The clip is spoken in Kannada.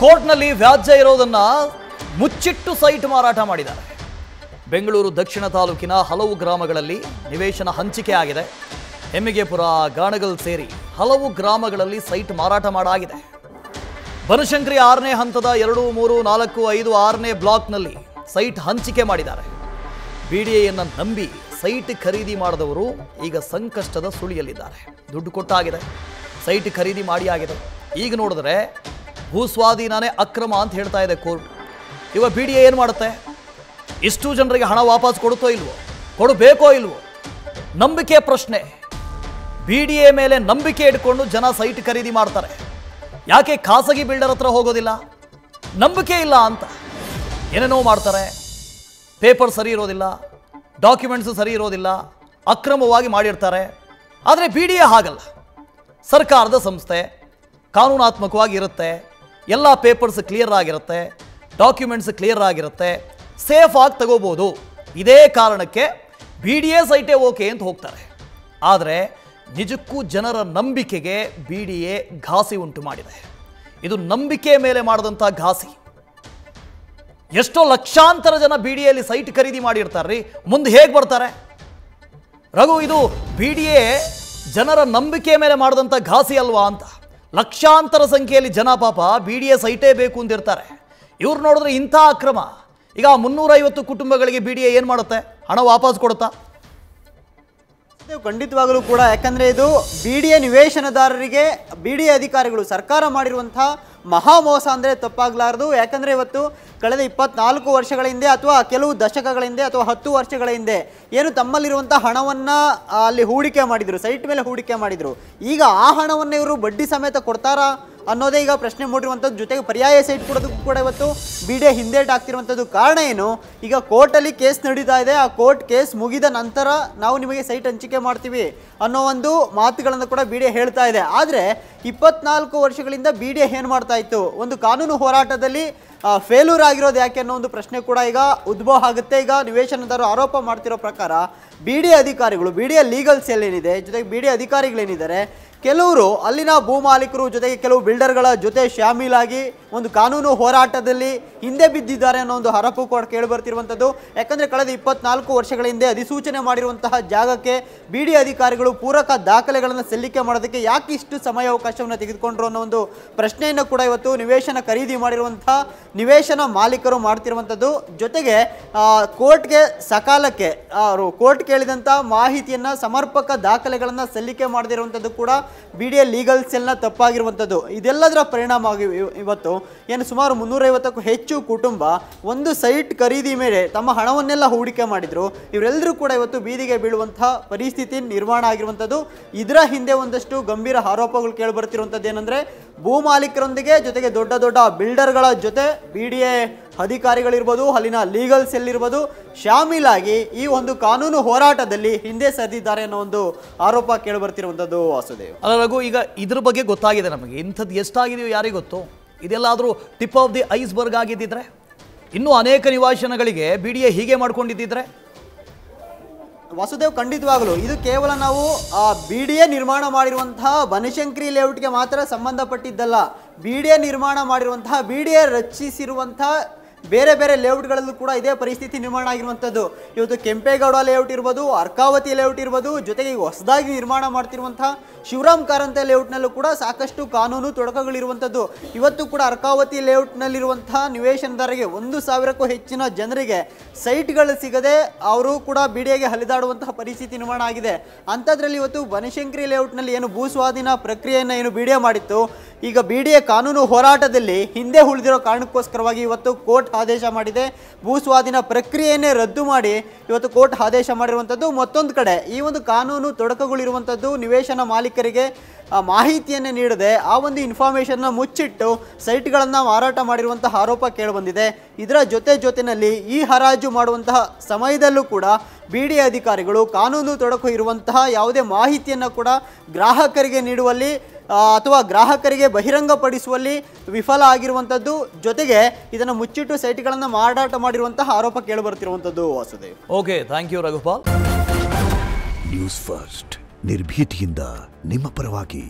ಕೋರ್ಟ್ನಲ್ಲಿ ವ್ಯಾಜ್ಯ ಇರೋದನ್ನ ಮುಚ್ಚಿಟ್ಟು ಸೈಟ್ ಮಾರಾಟ ಮಾಡಿದ್ದಾರೆ. ಬೆಂಗಳೂರು ದಕ್ಷಿಣ ತಾಲೂಕಿನ ಹಲವು ಗ್ರಾಮಗಳಲ್ಲಿ ನಿವೇಶನ ಹಂಚಿಕೆ ಆಗಿದೆ. ಹೆಮ್ಮಿಗೆಪುರ, ಗಾಣಗಲ್ ಸೇರಿ ಹಲವು ಗ್ರಾಮಗಳಲ್ಲಿ ಸೈಟ್ ಮಾರಾಟ ಮಾಡಾಗಿದೆ. ಬನಶಂಕರಿ 6ನೇ ಹಂತದ 2, 3, 4, 5, 6ನೇ ಬ್ಲಾಕ್ನಲ್ಲಿ ಸೈಟ್ ಹಂಚಿಕೆ ಮಾಡಿದ್ದಾರೆ. ಬಿಡಿಎಯನ್ನು ನಂಬಿ ಸೈಟ್ ಖರೀದಿ ಮಾಡಿದವರು ಈಗ ಸಂಕಷ್ಟದ ಸುಳಿಯಲ್ಲಿದ್ದಾರೆ. ದುಡ್ಡು ಕೊಟ್ಟಾಗಿದೆ, ಸೈಟ್ ಖರೀದಿ ಮಾಡಿ ಆಗಿದೆ. ಈಗ ನೋಡಿದ್ರೆ ಭೂಸ್ವಾಧೀನನೇ ಅಕ್ರಮ ಅಂತ ಹೇಳ್ತಾ ಇದೆ ಕೋರ್ಟ್. ಇವಾಗ ಬಿಡಿಎ ಏನು ಮಾಡುತ್ತೆ? ಇಷ್ಟು ಜನರಿಗೆ ಹಣ ವಾಪಸ್ ಕೊಡುತ್ತೋ ಇಲ್ವೋ, ಕೊಡಬೇಕೋ ಇಲ್ವೋ? ನಂಬಿಕೆ ಪ್ರಶ್ನೆ. ಬಿಡಿಎ ಮೇಲೆ ನಂಬಿಕೆ ಇಟ್ಕೊಂಡು ಜನ ಸೈಟ್ ಖರೀದಿ ಮಾಡ್ತಾರೆ. ಯಾಕೆ ಖಾಸಗಿ ಬಿಲ್ಡರ್ ಹತ್ರ ಹೋಗೋದಿಲ್ಲ? ನಂಬಿಕೆ ಇಲ್ಲ ಅಂತ ಏನೇನೋ ಮಾಡ್ತಾರೆ. ಪೇಪರ್ ಸರಿ ಇರೋದಿಲ್ಲ, ಡಾಕ್ಯುಮೆಂಟ್ಸು ಸರಿ ಇರೋದಿಲ್ಲ, ಅಕ್ರಮವಾಗಿ ಮಾಡಿರ್ತಾರೆ. ಆದರೆ ಬಿಡಿಎ ಹಾಗಲ್ಲ. ಸರ್ಕಾರದ ಸಂಸ್ಥೆ, ಕಾನೂನಾತ್ಮಕವಾಗಿ ಇರುತ್ತೆ, ಎಲ್ಲ ಪೇಪರ್ಸ್ ಕ್ಲಿಯರ್ ಆಗಿರುತ್ತೆ, ಡಾಕ್ಯುಮೆಂಟ್ಸ್ ಕ್ಲಿಯರ್ ಆಗಿರುತ್ತೆ, ಸೇಫ್ ಆಗಿ ತಗೋಬೋದು. ಇದೇ ಕಾರಣಕ್ಕೆ ಬಿಡಿಎ ಸೈಟೇ ಓಕೆ ಅಂತ ಹೋಗ್ತಾರೆ. ಆದರೆ ನಿಜಕ್ಕೂ ಜನರ ನಂಬಿಕೆಗೆ ಬಿಡಿಎ ಘಾಸಿ ಉಂಟು ಮಾಡಿದೆ. ಇದು ನಂಬಿಕೆ ಮೇಲೆ ಮಾಡಿದಂಥ ಘಾಸಿ. ಎಷ್ಟೋ ಲಕ್ಷಾಂತರ ಜನ ಬಿಡಿಎಲ್ಲಿ ಸೈಟ್ ಖರೀದಿ ಮಾಡಿರ್ತಾರ್ರಿ, ಮುಂದೆ ಹೇಗೆ ಬರ್ತಾರೆ ರಘು? ಇದು ಬಿಡಿಎ ಜನರ ನಂಬಿಕೆ ಮೇಲೆ ಮಾಡಿದಂಥ ಘಾಸಿ ಅಲ್ವಾ ಅಂತ. ಲಕ್ಷಾಂತರ ಸಂಖ್ಯೆಯಲ್ಲಿ ಜನ ಪಾಪ ಬಿಡಿಎ ಸೈಟೇ ಬೇಕು ಅಂತಿರ್ತಾರೆ. ಇವ್ರು ನೋಡಿದ್ರೆ ಇಂಥ ಅಕ್ರಮ. ಈಗ 350 ಕುಟುಂಬಗಳಿಗೆ ಬಿಡಿಎ ಏನು ಮಾಡುತ್ತೆ? ಹಣ ವಾಪಸ್ ಕೊಡುತ್ತಾ? ಖಂಡಿತವಾಗಲೂ ಕೂಡ. ಯಾಕಂದರೆ ಇದು ಬಿಡಿಎ ನಿವೇಶನದಾರರಿಗೆ ಬಿಡಿಎ ಅಧಿಕಾರಿಗಳು ಸರ್ಕಾರ ಮಾಡಿರುವಂಥ ಮಹಾ ಮೋಸ ಅಂದರೆ ತಪ್ಪಾಗಲಾರದು. ಯಾಕಂದರೆ ಇವತ್ತು ಕಳೆದ 24 ವರ್ಷಗಳ ಹಿಂದೆ ಅಥವಾ ಕೆಲವು ದಶಕಗಳ ಹಿಂದೆ ಅಥವಾ 10 ವರ್ಷಗಳ ಹಿಂದೆ ಏನು ತಮ್ಮಲ್ಲಿರುವಂಥ ಹಣವನ್ನು ಅಲ್ಲಿ ಹೂಡಿಕೆ ಮಾಡಿದರು, ಸೈಟ್ ಮೇಲೆ ಹೂಡಿಕೆ ಮಾಡಿದರು. ಈಗ ಆ ಹಣವನ್ನು ಇವರು ಬಡ್ಡಿ ಸಮೇತ ಕೊಡ್ತಾರಾ ಅನ್ನೋದೇ ಈಗ ಪ್ರಶ್ನೆ ಮೂಡಿರುವಂಥದ್ದು. ಜೊತೆಗೆ ಪರ್ಯಾಯ ಸೈಟ್ ಕೊಡೋದಕ್ಕೂ ಕೂಡ ಇವತ್ತು ಬಿಡಿಎ ಹಿಂದೇಟು ಆಗ್ತಿರುವಂಥದ್ದು. ಕಾರಣ ಏನು? ಈಗ ಕೋರ್ಟಲ್ಲಿ ಕೇಸ್ ನಡೀತಾ ಇದೆ. ಆ ಕೋರ್ಟ್ ಕೇಸ್ ಮುಗಿದ ನಂತರ ನಾವು ನಿಮಗೆ ಸೈಟ್ ಹಂಚಿಕೆ ಮಾಡ್ತೀವಿ ಅನ್ನೋ ಒಂದು ಮಾತುಗಳನ್ನು ಕೂಡ ಬಿಡಿಎ ಹೇಳ್ತಾ ಇದೆ. ಆದರೆ 24 ವರ್ಷಗಳಿಂದ ಬಿಡಿಎ ಏನು ಮಾಡ್ತಾ ಇತ್ತು? ಒಂದು ಕಾನೂನು ಹೋರಾಟದಲ್ಲಿ ಫೇಲ್ಯೂರ್ ಆಗಿರೋದು ಯಾಕೆ ಅನ್ನೋ ಒಂದು ಪ್ರಶ್ನೆ ಕೂಡ ಈಗ ಉದ್ಭವ ಆಗುತ್ತೆ. ಈಗ ನಿವೇಶನದಾರರು ಆರೋಪ ಮಾಡ್ತಿರೋ ಪ್ರಕಾರ ಬಿಡಿಎ ಅಧಿಕಾರಿಗಳು, ಬಿಡಿಎ ಲೀಗಲ್ ಸೆಲ್ ಏನಿದೆ, ಜೊತೆಗೆ ಬಿಡಿಎ ಅಧಿಕಾರಿಗಳೇನಿದ್ದಾರೆ, ಕೆಲವರು ಅಲ್ಲಿನ ಭೂ ಮಾಲೀಕರು ಜೊತೆಗೆ ಕೆಲವು ಬಿಲ್ಡರ್ಗಳ ಜೊತೆ ಶಾಮೀಲಾಗಿ ಒಂದು ಕಾನೂನು ಹೋರಾಟದಲ್ಲಿ ಹಿಂದೆ ಬಿದ್ದಿದ್ದಾರೆ ಅನ್ನೋ ಒಂದು ಆರೋಪ ಕೂಡ ಕೇಳಿ ಬರ್ತಿರುವಂಥದ್ದು. ಯಾಕಂದರೆ ಕಳೆದ 24 ವರ್ಷಗಳ ಹಿಂದೆ ಅಧಿಸೂಚನೆ ಮಾಡಿರುವಂತಹ ಜಾಗಕ್ಕೆ ಬಿಡಿಎ ಅಧಿಕಾರಿಗಳು ಪೂರಕ ದಾಖಲೆಗಳನ್ನು ಸಲ್ಲಿಕೆ ಮಾಡೋದಕ್ಕೆ ಯಾಕೆ ಇಷ್ಟು ಸಮಯಾವಕಾಶವನ್ನು ತೆಗೆದುಕೊಂಡ್ರು ಅನ್ನೋ ಒಂದು ಪ್ರಶ್ನೆಯನ್ನು ಕೂಡ ಇವತ್ತು ನಿವೇಶನ ಖರೀದಿ ಮಾಡಿರುವಂಥ ನಿವೇಶನ ಮಾಲೀಕರು ಮಾಡ್ತಿರುವಂಥದ್ದು. ಜೊತೆಗೆ ಕೋರ್ಟ್ಗೆ ಸಕಾಲಕ್ಕೆ ಕೋರ್ಟ್ ಕೇಳಿದಂಥ ಮಾಹಿತಿಯನ್ನು, ಸಮರ್ಪಕ ದಾಖಲೆಗಳನ್ನು ಸಲ್ಲಿಕೆ ಮಾಡದಿರುವಂಥದ್ದು ಕೂಡ ಬಿಡಿಎ ಲೀಗಲ್ ಸೆಲ್ನ ತಪ್ಪಾಗಿರುವಂಥದ್ದು. ಇದೆಲ್ಲದರ ಪರಿಣಾಮವಾಗಿ ಇವತ್ತು ಏನು ಸುಮಾರು 350ಕ್ಕೂ ಹೆಚ್ಚು ಕುಟುಂಬ ಒಂದು ಸೈಟ್ ಖರೀದಿ ಮೇಲೆ ತಮ್ಮ ಹಣವನ್ನೆಲ್ಲ ಹೂಡಿಕೆ ಮಾಡಿದ್ರು. ಇವರೆಲ್ಲರೂ ಕೂಡ ಇವತ್ತು ಬೀದಿಗೆ ಬೀಳುವಂತಹ ಪರಿಸ್ಥಿತಿ ನಿರ್ಮಾಣ ಆಗಿರುವಂಥದ್ದು. ಇದರ ಹಿಂದೆ ಒಂದಷ್ಟು ಗಂಭೀರ ಆರೋಪಗಳು ಕೇಳಿಬರ್ತಿರುವಂಥದ್ದು ಏನಂದರೆ, ಭೂ ಮಾಲೀಕರೊಂದಿಗೆ ಜೊತೆಗೆ ದೊಡ್ಡ ದೊಡ್ಡ ಬಿಲ್ಡರ್ಗಳ ಜೊತೆ ಬಿಡಿಎ ಅಧಿಕಾರಿಗಳಿರ್ಬೋದು, ಅಲ್ಲಿನ ಲೀಗಲ್ ಸೆಲ್ ಇರ್ಬೋದು, ಶಾಮೀಲಾಗಿ ಈ ಒಂದು ಕಾನೂನು ಹೋರಾಟದಲ್ಲಿ ಹಿಂದೆ ಸರಿದಿದ್ದಾರೆ ಅನ್ನೋ ಒಂದು ಆರೋಪ ಕೇಳಿಬರ್ತಿರುವಂಥದ್ದು. ವಾಸುದೇವ್, ಅಲ್ಲ ರಘು, ಈಗ ಇದ್ರ ಬಗ್ಗೆ ಗೊತ್ತಾಗಿದೆ ನಮಗೆ. ಇಂಥದ್ದು ಎಷ್ಟಾಗಿದೆಯೋ ಯಾರಿಗೆ ಗೊತ್ತು? ಇದೆಲ್ಲಾದರೂ ಟಿಪ್ ಆಫ್ ದಿ ಐಸ್ಬರ್ಗ್ ಆಗಿದ್ದಿದ್ರೆ, ಇನ್ನೂ ಅನೇಕ ನಿವಾಸಗಳಿಗೆ ಬಿಡಿಎ ಹೀಗೆ ಮಾಡ್ಕೊಂಡಿದ್ದಿದ್ರೆ? ವಾಸುದೇವ್, ಖಂಡಿತವಾಗಲು ಇದು ಕೇವಲ ನಾವು ಬಿಡಿಎ ನಿರ್ಮಾಣ ಮಾಡಿರುವಂತಹ ಬನಶಂಕರಿ ಲೇಔಟ್ಗೆ ಮಾತ್ರ ಸಂಬಂಧಪಟ್ಟಿದ್ದಲ್ಲ. ಬಿಡಿಎ ನಿರ್ಮಾಣ ಮಾಡಿರುವಂತಹ, ಬಿಡಿಎ ರಚಿಸಿರುವಂತಹ ಬೇರೆ ಬೇರೆ ಲೇಔಟ್ಗಳಲ್ಲೂ ಕೂಡ ಇದೇ ಪರಿಸ್ಥಿತಿ ನಿರ್ಮಾಣ ಆಗಿರುವಂಥದ್ದು. ಇವತ್ತು ಕೆಂಪೇಗೌಡ ಲೇಔಟ್ ಇರ್ಬೋದು, ಅರ್ಕಾವತಿ ಲೇಔಟ್ ಇರ್ಬೋದು, ಜೊತೆಗೆ ಹೊಸದಾಗಿ ನಿರ್ಮಾಣ ಮಾಡ್ತಿರುವಂತಹ ಶಿವರಾಮ್ ಕಾರಂತ ಲೇಔಟ್ನಲ್ಲೂ ಕೂಡ ಸಾಕಷ್ಟು ಕಾನೂನು ತೊಡಕುಗಳಿರುವಂಥದ್ದು. ಇವತ್ತು ಕೂಡ ಅರ್ಕಾವತಿ ಲೇಔಟ್ನಲ್ಲಿರುವಂತಹ ನಿವೇಶನದಾರರಿಗೆ 1,000ಕ್ಕೂ ಹೆಚ್ಚಿನ ಜನರಿಗೆ ಸೈಟ್ಗಳು ಸಿಗದೆ ಅವರು ಕೂಡ ಬಿಡಿಎಗೆ ಹಲಿದಾಡುವಂತಹ ಪರಿಸ್ಥಿತಿ ನಿರ್ಮಾಣ ಆಗಿದೆ. ಅಂಥದ್ರಲ್ಲಿ ಇವತ್ತು ಬನಶಂಕರಿ ಲೇಔಟ್ನಲ್ಲಿ ಏನು ಭೂ ಸ್ವಾಧೀನ ಪ್ರಕ್ರಿಯೆಯನ್ನು ಏನು ಬಿಡಿಎ ಮಾಡಿತ್ತು, ಈಗ ಬಿಡಿಎ ಕಾನೂನು ಹೋರಾಟದಲ್ಲಿ ಹಿಂದೆ ಉಳಿದಿರೋ ಕಾರಣಕ್ಕೋಸ್ಕರವಾಗಿ ಇವತ್ತು ಕೋರ್ಟ್ ಆದೇಶ ಮಾಡಿದೆ. ಭೂ ಸ್ವಾಧೀನ ಪ್ರಕ್ರಿಯೆಯನ್ನೇ ರದ್ದು ಮಾಡಿ ಇವತ್ತು ಕೋರ್ಟ್ ಆದೇಶ ಮಾಡಿರುವಂಥದ್ದು. ಮತ್ತೊಂದು ಕಡೆ ಈ ಒಂದು ಕಾನೂನು ತೊಡಕುಗಳಿರುವಂಥದ್ದು ನಿವೇಶನ ಮಾಲೀಕರಿಗೆ ಮಾಹಿತಿಯನ್ನೇ ನೀಡದೆ ಆ ಒಂದು ಇನ್ಫಾರ್ಮೇಷನ್ನ ಮುಚ್ಚಿಟ್ಟು ಸೈಟ್ಗಳನ್ನು ಮಾರಾಟ ಮಾಡಿರುವಂತಹ ಆರೋಪ ಕೇಳಿಬಂದಿದೆ. ಇದರ ಜೊತೆಯಲ್ಲಿ ಈ ಹರಾಜು ಮಾಡುವಂತಹ ಸಮಯದಲ್ಲೂ ಕೂಡ ಬಿಡಿಎ ಅಧಿಕಾರಿಗಳು ಕಾನೂನು ತೊಡಕು ಇರುವಂತಹ ಯಾವುದೇ ಮಾಹಿತಿಯನ್ನು ಕೂಡ ಗ್ರಾಹಕರಿಗೆ ನೀಡುವಲ್ಲಿ ಅಥವಾ ಗ್ರಾಹಕರಿಗೆ ಬಹಿರಂಗಪಡಿಸುವಲ್ಲಿ ವಿಫಲ ಆಗಿರುವಂಥದ್ದು. ಜೊತೆಗೆ ಇದನ್ನು ಮುಚ್ಚಿಟ್ಟು ಸೈಟ್ಗಳನ್ನು ಮಾರಾಟ ಮಾಡಿರುವಂತಹ ಆರೋಪ ಕೇಳಿಬರುತ್ತಿರುವಂಥದ್ದು. Vasudev, okay, thank you Raghupal. News first, ನಿರ್ಭೀತಿಯಿಂದ ನಿಮ್ಮ ಪರವಾಗಿ.